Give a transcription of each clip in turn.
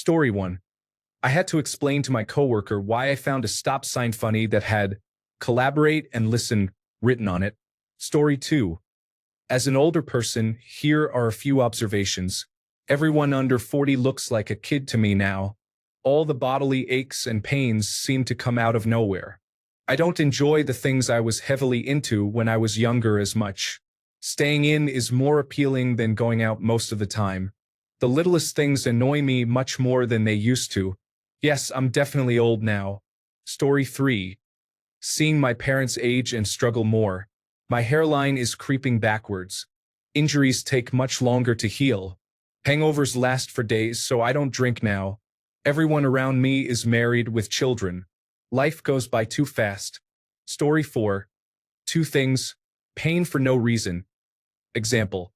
Story 1. I had to explain to my coworker why I found a stop sign funny that had "collaborate and listen" written on it. Story 2. As an older person, here are a few observations. Everyone under 40 looks like a kid to me now. All the bodily aches and pains seem to come out of nowhere. I don't enjoy the things I was heavily into when I was younger as much. Staying in is more appealing than going out most of the time. The littlest things annoy me much more than they used to. Yes, I'm definitely old now. Story 3. Seeing my parents age and struggle more. My hairline is creeping backwards. Injuries take much longer to heal. Hangovers last for days, so I don't drink now. Everyone around me is married with children. Life goes by too fast. Story 4. 2 things. Pain for no reason. Example.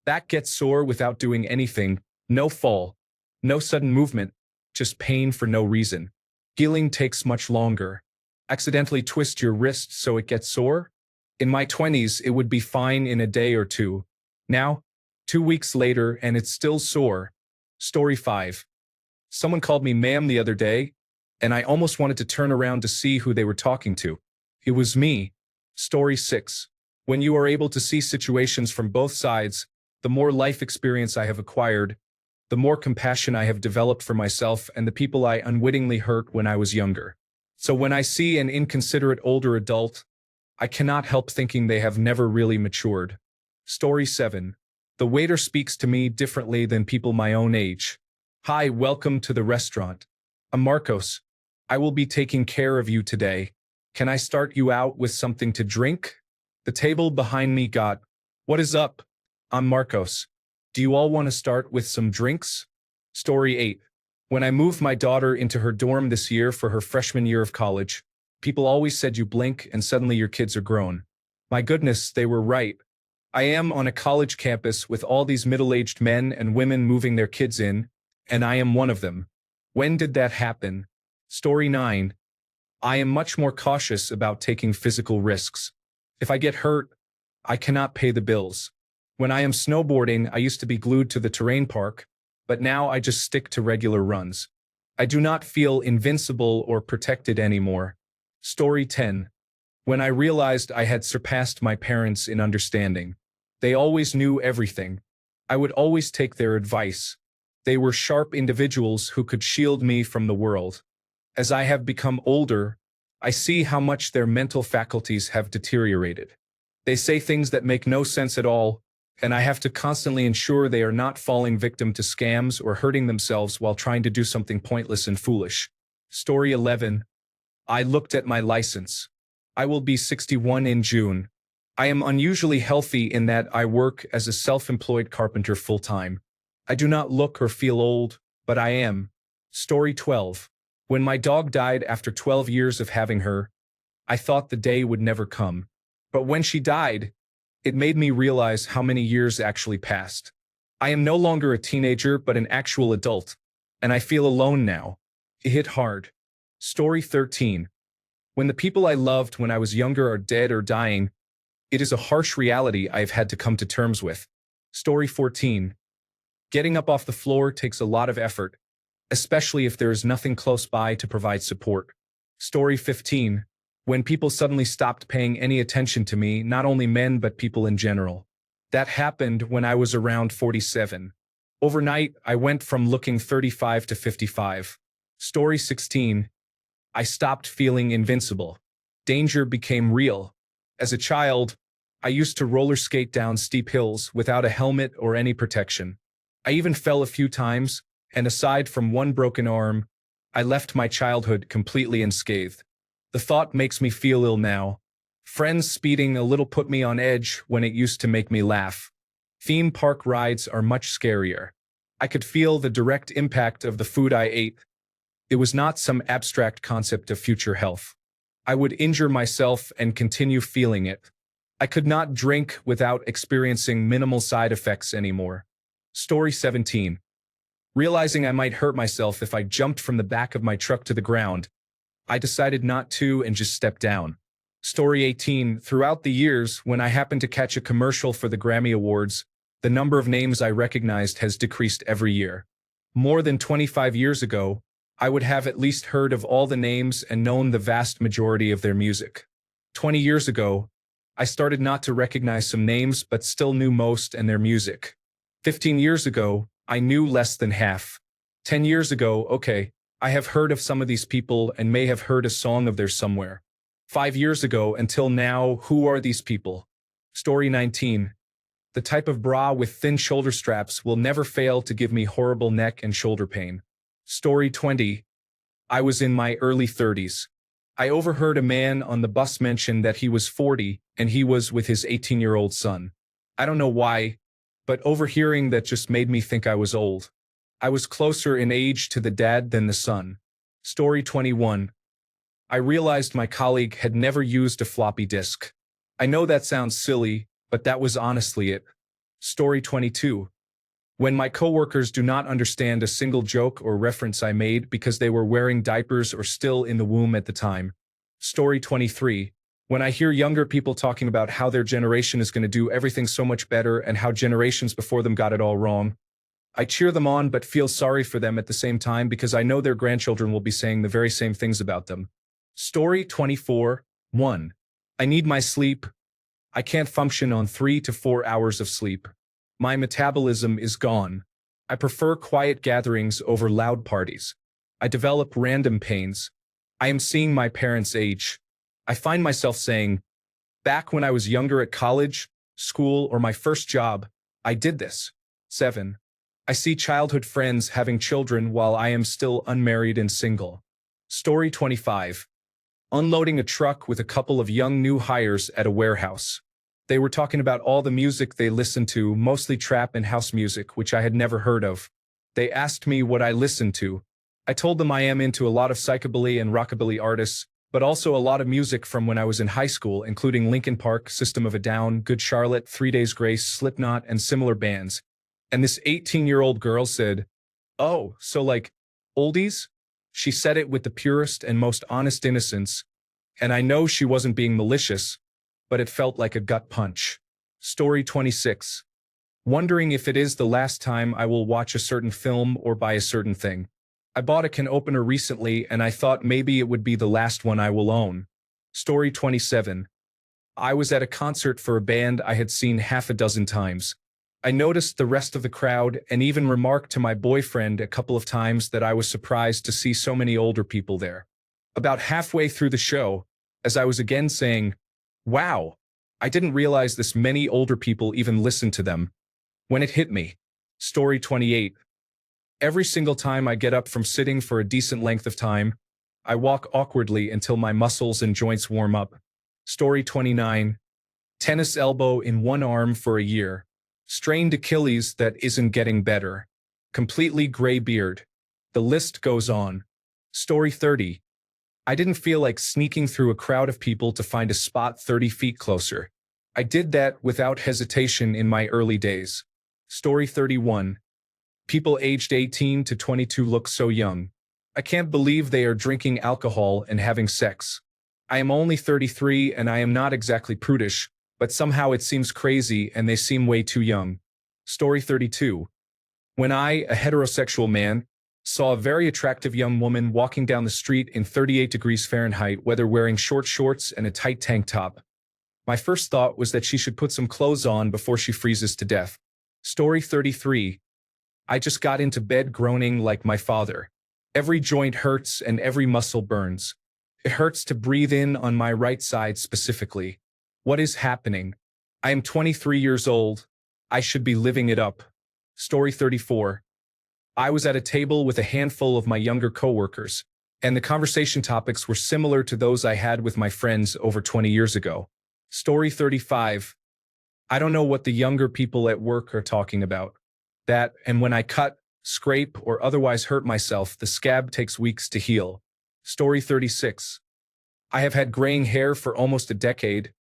Back gets sore without doing anything. No fall. No sudden movement. Just pain for no reason. Healing takes much longer. Accidentally twist your wrist so it gets sore? In my 20s, it would be fine in a day or two. Now, 2 weeks later and it's still sore. Story 5. Someone called me ma'am the other day, and I almost wanted to turn around to see who they were talking to. It was me. Story 6. When you are able to see situations from both sides, the more life experience I have acquired, the more compassion I have developed for myself and the people I unwittingly hurt when I was younger. So when I see an inconsiderate older adult, I cannot help thinking they have never really matured. Story 7. The waiter speaks to me differently than people my own age. Hi, welcome to the restaurant. I'm Marcos. I will be taking care of you today. Can I start you out with something to drink? The table behind me got, what is up? I'm Marcos. Do you all want to start with some drinks? Story 8. When I moved my daughter into her dorm this year for her freshman year of college, people always said you blink and suddenly your kids are grown. My goodness, they were right. I am on a college campus with all these middle-aged men and women moving their kids in, and I am one of them. When did that happen? Story 9. I am much more cautious about taking physical risks. If I get hurt, I cannot pay the bills. When I am snowboarding, I used to be glued to the terrain park, but now I just stick to regular runs. I do not feel invincible or protected anymore. Story 10. When I realized I had surpassed my parents in understanding. They always knew everything. I would always take their advice. They were sharp individuals who could shield me from the world. As I have become older, I see how much their mental faculties have deteriorated. They say things that make no sense at all, and I have to constantly ensure they are not falling victim to scams or hurting themselves while trying to do something pointless and foolish. Story 11. I looked at my license. I will be 61 in June. I am unusually healthy in that I work as a self-employed carpenter full-time. I do not look or feel old, but I am. Story 12. When my dog died after 12 years of having her, I thought the day would never come. But when she died, it made me realize how many years actually passed. I am no longer a teenager, but an actual adult, and I feel alone now. It hit hard. Story 13. When the people I loved when I was younger are dead or dying, it is a harsh reality I have had to come to terms with. Story 14. Getting up off the floor takes a lot of effort, especially if there is nothing close by to provide support. Story 15. When people suddenly stopped paying any attention to me, not only men but people in general. That happened when I was around 47. Overnight, I went from looking 35 to 55. Story 16. I stopped feeling invincible. Danger became real. As a child, I used to roller skate down steep hills without a helmet or any protection. I even fell a few times, and aside from one broken arm, I left my childhood completely unscathed. The thought makes me feel ill now. Friends speeding a little put me on edge when it used to make me laugh. Theme park rides are much scarier. I could feel the direct impact of the food I ate. It was not some abstract concept of future health. I would injure myself and continue feeling it. I could not drink without experiencing minimal side effects anymore. Story 17. Realizing I might hurt myself if I jumped from the back of my truck to the ground, I decided not to and just stepped down. Story 18. Throughout the years, when I happened to catch a commercial for the Grammy Awards, the number of names I recognized has decreased every year. More than 25 years ago, I would have at least heard of all the names and known the vast majority of their music. 20 years ago, I started not to recognize some names but still knew most and their music. 15 years ago, I knew less than half. 10 years ago, okay, I have heard of some of these people and may have heard a song of theirs somewhere. 5 years ago until now, who are these people? Story 19. The type of bra with thin shoulder straps will never fail to give me horrible neck and shoulder pain. Story 20. I was in my early 30s. I overheard a man on the bus mention that he was 40 and he was with his 18-year-old son. I don't know why, but overhearing that just made me think I was old. I was closer in age to the dad than the son. Story 21. I realized my colleague had never used a floppy disk. I know that sounds silly, but that was honestly it. Story 22. When my coworkers do not understand a single joke or reference I made because they were wearing diapers or still in the womb at the time. Story 23. When I hear younger people talking about how their generation is going to do everything so much better and how generations before them got it all wrong, I cheer them on but feel sorry for them at the same time because I know their grandchildren will be saying the very same things about them. Story 24. 1. I need my sleep. I can't function on 3 to 4 hours of sleep. My metabolism is gone. I prefer quiet gatherings over loud parties. I develop random pains. I am seeing my parents age. I find myself saying, back when I was younger at college, school, or my first job, I did this. 7. I see childhood friends having children while I am still unmarried and single. Story 25. Unloading a truck with a couple of young new hires at a warehouse. They were talking about all the music they listened to, mostly trap and house music, which I had never heard of. They asked me what I listened to. I told them I am into a lot of psychobilly and rockabilly artists, but also a lot of music from when I was in high school, including Linkin Park, System of a Down, Good Charlotte, 3 Days Grace, Slipknot, and similar bands. And this 18-year-old girl said, "Oh, so like, oldies?" She said it with the purest and most honest innocence, and I know she wasn't being malicious, but it felt like a gut punch. Story 26. Wondering if it is the last time I will watch a certain film or buy a certain thing. I bought a can opener recently and I thought maybe it would be the last one I will own. Story 27. I was at a concert for a band I had seen half a dozen times. I noticed the rest of the crowd and even remarked to my boyfriend a couple of times that I was surprised to see so many older people there. About halfway through the show, as I was again saying, "Wow, I didn't realize this many older people even listened to them," when it hit me. Story 28. Every single time I get up from sitting for a decent length of time, I walk awkwardly until my muscles and joints warm up. Story 29. Tennis elbow in one arm for a year. Strained Achilles that isn't getting better. Completely gray beard. The list goes on. Story 30. I didn't feel like sneaking through a crowd of people to find a spot 30 feet closer. I did that without hesitation in my early days. Story 31. People aged 18 to 22 look so young. I can't believe they are drinking alcohol and having sex. I am only 33 and I am not exactly prudish, but somehow it seems crazy and they seem way too young. Story 32. When I, a heterosexual man, saw a very attractive young woman walking down the street in 38 degrees Fahrenheit, whether wearing short shorts and a tight tank top, my first thought was that she should put some clothes on before she freezes to death. Story 33. I just got into bed groaning like my father. Every joint hurts and every muscle burns. It hurts to breathe in on my right side specifically. What is happening? I am 23 years old. I should be living it up. Story 34. I was at a table with a handful of my younger coworkers, and the conversation topics were similar to those I had with my friends over 20 years ago. Story 35. I don't know what the younger people at work are talking about. That, and when I cut, scrape, or otherwise hurt myself, the scab takes weeks to heal. Story 36. I have had graying hair for almost a decade,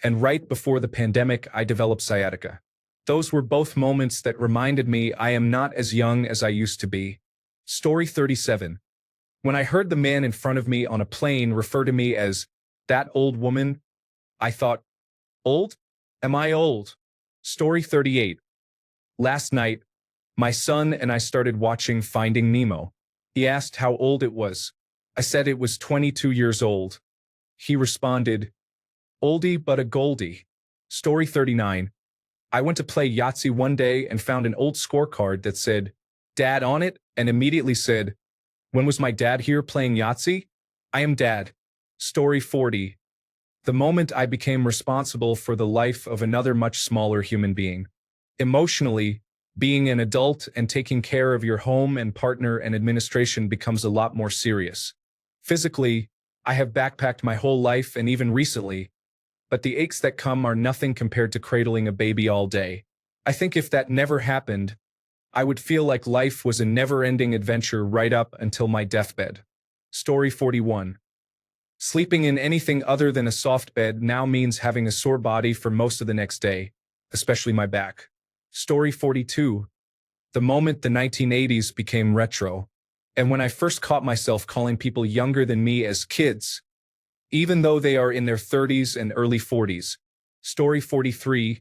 and right before the pandemic, I developed sciatica. Those were both moments that reminded me I am not as young as I used to be. Story 37. When I heard the man in front of me on a plane refer to me as that old woman, I thought, old? Am I old? Story 38. Last night, My son and I started watching Finding Nemo. He asked how old it was. I said it was 22 years old. He responded, oldie but a goldie. Story 39. I went to play Yahtzee one day and found an old scorecard that said, Dad on it, and immediately said, when was my dad here playing Yahtzee? I am Dad. Story 40. The moment I became responsible for the life of another much smaller human being. Emotionally, being an adult and taking care of your home and partner and administration becomes a lot more serious. Physically, I have backpacked my whole life and even recently, but the aches that come are nothing compared to cradling a baby all day. I think if that never happened, I would feel like life was a never-ending adventure right up until my deathbed. Story 41. Sleeping in anything other than a soft bed now means having a sore body for most of the next day, especially my back. Story 42. The moment the 1980s became retro, and when I first caught myself calling people younger than me as kids, even though they are in their 30s and early 40s. Story 43.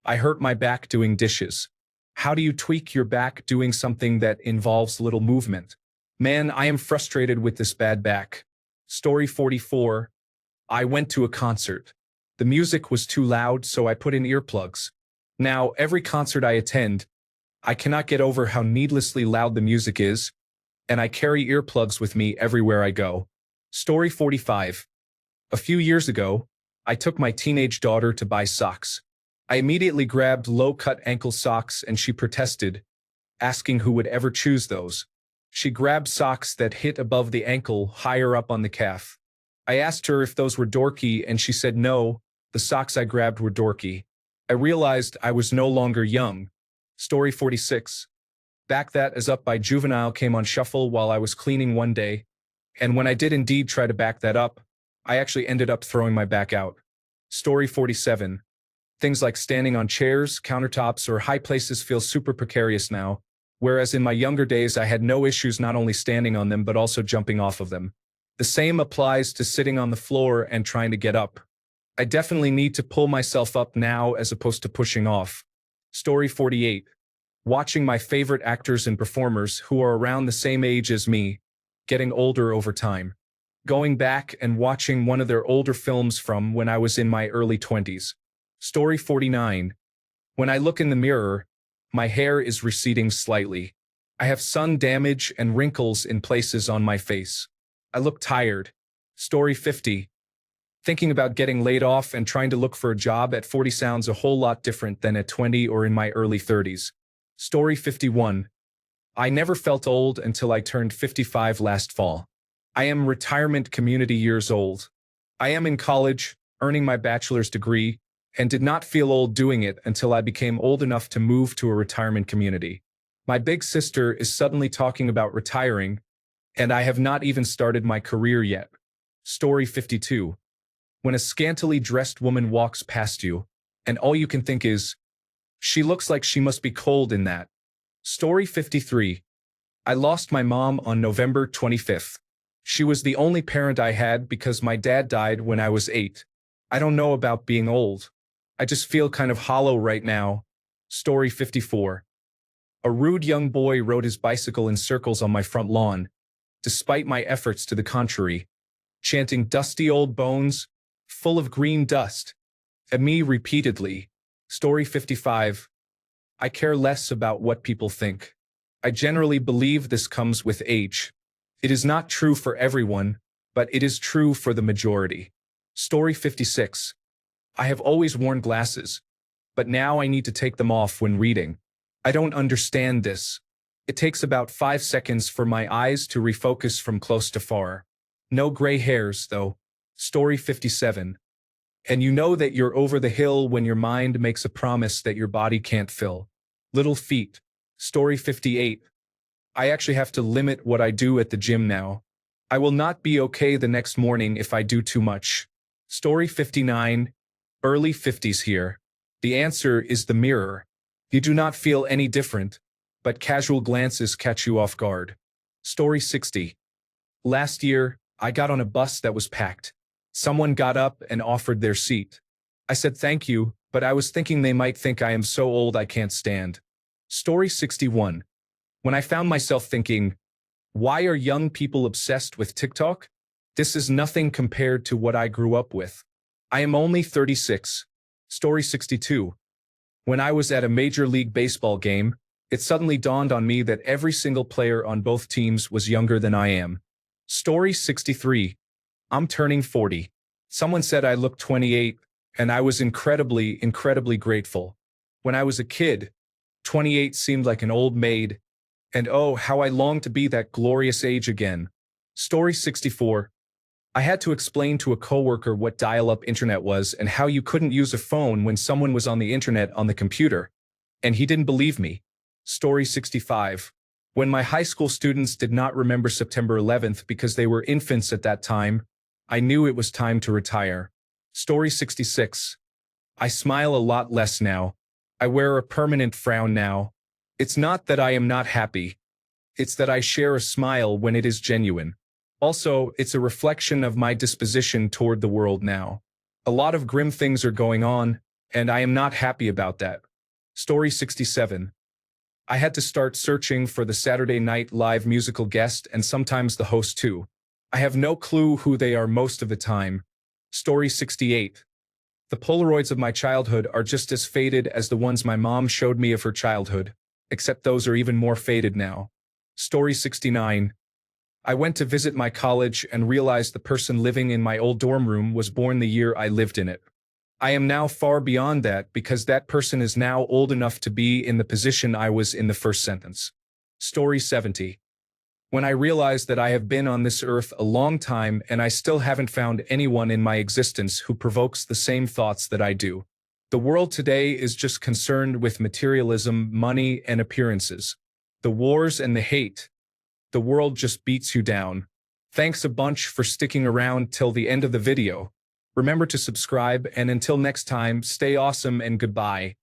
I hurt my back doing dishes. How do you tweak your back doing something that involves little movement? Man, I am frustrated with this bad back. Story 44. I went to a concert. The music was too loud, so I put in earplugs. Now, every concert I attend, I cannot get over how needlessly loud the music is, and I carry earplugs with me everywhere I go. Story 45. A few years ago, I took my teenage daughter to buy socks. I immediately grabbed low-cut ankle socks and she protested, asking who would ever choose those. She grabbed socks that hit above the ankle, higher up on the calf. I asked her if those were dorky and she said no, the socks I grabbed were dorky. I realized I was no longer young. Story 46. Back That Is Up by Juvenile came on shuffle while I was cleaning one day, and when I did indeed try to back that up, I actually ended up throwing my back out. Story 47. Things like standing on chairs, countertops, or high places feel super precarious now, whereas in my younger days I had no issues not only standing on them but also jumping off of them. The same applies to sitting on the floor and trying to get up. I definitely need to pull myself up now as opposed to pushing off. Story 48. Watching my favorite actors and performers who are around the same age as me, getting older over time. Going back and watching one of their older films from when I was in my early 20s. Story 49. When I look in the mirror, my hair is receding slightly. I have sun damage and wrinkles in places on my face. I look tired. Story 50. Thinking about getting laid off and trying to look for a job at 40 sounds a whole lot different than at 20 or in my early 30s. Story 51. I never felt old until I turned 55 last fall. I am retirement community years old. I am in college, earning my bachelor's degree, and did not feel old doing it until I became old enough to move to a retirement community. My big sister is suddenly talking about retiring, and I have not even started my career yet. Story 52. When a scantily dressed woman walks past you, and all you can think is, she looks like she must be cold in that. Story 53. I lost my mom on November 25th. She was the only parent I had because my dad died when I was 8. I don't know about being old. I just feel kind of hollow right now. Story 54. A rude young boy rode his bicycle in circles on my front lawn, despite my efforts to the contrary, chanting "dusty old bones, full of green dust" at me repeatedly. Story 55. I care less about what people think. I generally believe this comes with age. It is not true for everyone, but it is true for the majority. Story 56. I have always worn glasses, but now I need to take them off when reading. I don't understand this. It takes about 5 seconds for my eyes to refocus from close to far. No gray hairs, though. Story 57. And you know that you're over the hill when your mind makes a promise that your body can't fill. Little feet. Story 58. I actually have to limit what I do at the gym now. I will not be okay the next morning if I do too much. Story 59. Early 50s here. The answer is the mirror. You do not feel any different, but casual glances catch you off guard. Story 60. Last year, I got on a bus that was packed. Someone got up and offered their seat. I said thank you, but I was thinking they might think I am so old I can't stand. Story 61. When I found myself thinking, why are young people obsessed with TikTok? This is nothing compared to what I grew up with. I am only 36. Story 62. When I was at a Major League Baseball game, it suddenly dawned on me that every single player on both teams was younger than I am. Story 63. I'm turning 40. Someone said I looked 28, and I was incredibly grateful. When I was a kid, 28 seemed like an old maid, and oh, how I longed to be that glorious age again. Story 64. I had to explain to a coworker what dial-up internet was and how you couldn't use a phone when someone was on the internet on the computer. And he didn't believe me. Story 65. When my high school students did not remember September 11th because they were infants at that time, I knew it was time to retire. Story 66. I smile a lot less now. I wear a permanent frown now. It's not that I am not happy. It's that I share a smile when it is genuine. Also, it's a reflection of my disposition toward the world now. A lot of grim things are going on, and I am not happy about that. Story 67. I had to start searching for the Saturday Night Live musical guest and sometimes the host too. I have no clue who they are most of the time. Story 68. The Polaroids of my childhood are just as faded as the ones my mom showed me of her childhood, except those are even more faded now. Story 69. I went to visit my college and realized the person living in my old dorm room was born the year I lived in it. I am now far beyond that because that person is now old enough to be in the position I was in the first sentence. Story 70. When I realized that I have been on this earth a long time and I still haven't found anyone in my existence who provokes the same thoughts that I do. The world today is just concerned with materialism, money, and appearances. The wars and the hate. The world just beats you down. Thanks a bunch for sticking around till the end of the video. Remember to subscribe, and until next time, stay awesome and goodbye.